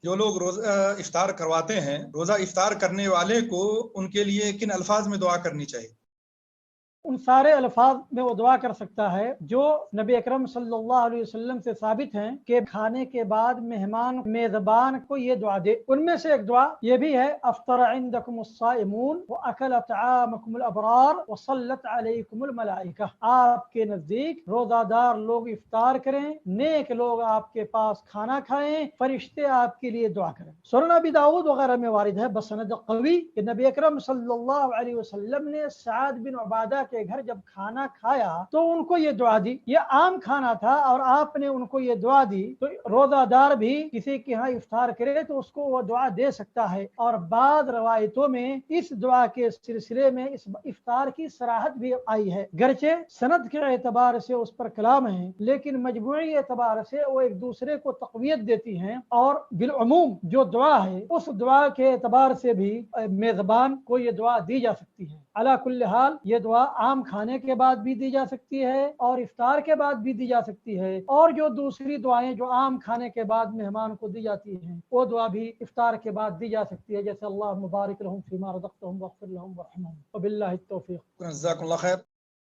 جو لوگ روزہ افطار کرواتے ہیں، روزہ افطار کرنے والے کو ان کے لیے کن الفاظ میں دعا کرنی چاہیے؟ ان سارے الفاظ میں وہ دعا کر سکتا ہے جو نبی اکرم صلی اللہ علیہ وسلم سے ثابت ہیں کہ کھانے کے بعد مہمان میزبان کو یہ دعا دے۔ ان میں سے ایک دعا یہ بھی ہے، افطر عندکم الصائمون واکل طعامکم الابرار وصلت علیکم الملائکہ۔ آپ کے نزدیک روزہ دار لوگ افطار کریں، نیک لوگ آپ کے پاس کھانا کھائیں، فرشتے آپ کے لیے دعا کریں۔ سنن ابی داؤد وغیرہ میں وارد ہے بسند قوی کہ نبی اکرم صلی اللہ علیہ وسلم نے سعد بن عبادہ کے گھر جب کھانا کھایا تو ان کو یہ دعا دی۔ یہ عام کھانا تھا اور آپ نے ان کو یہ دعا دی، تو روزہ دار بھی کسی کے ہاں افطار کرے تو اس کو وہ دعا دے سکتا ہے۔ اور بعض روایتوں میں اس دعا کے سلسلے میں اس افطار کی صراحت بھی آئی ہے، گرچہ سند کے اعتبار سے اس پر کلام ہے، لیکن مجموعی اعتبار سے وہ ایک دوسرے کو تقویت دیتی ہیں، اور بالعموم جو دعا ہے اس دعا کے اعتبار سے بھی میزبان کو یہ دعا دی جا سکتی ہے۔ علی کل حال یہ دعا عام کھانے کے بعد بھی دی جا سکتی ہے اور افطار کے بعد بھی دی جا سکتی ہے، اور جو دوسری دعائیں جو عام کھانے کے بعد مہمان کو دی جاتی ہیں وہ دعا بھی افطار کے بعد دی جا سکتی ہے، جیسے اللہ مبارک لہم فیما رزقتہم واغفر لہم وارحمہم وباللہ التوفیق۔ جزاک اللہ خیر۔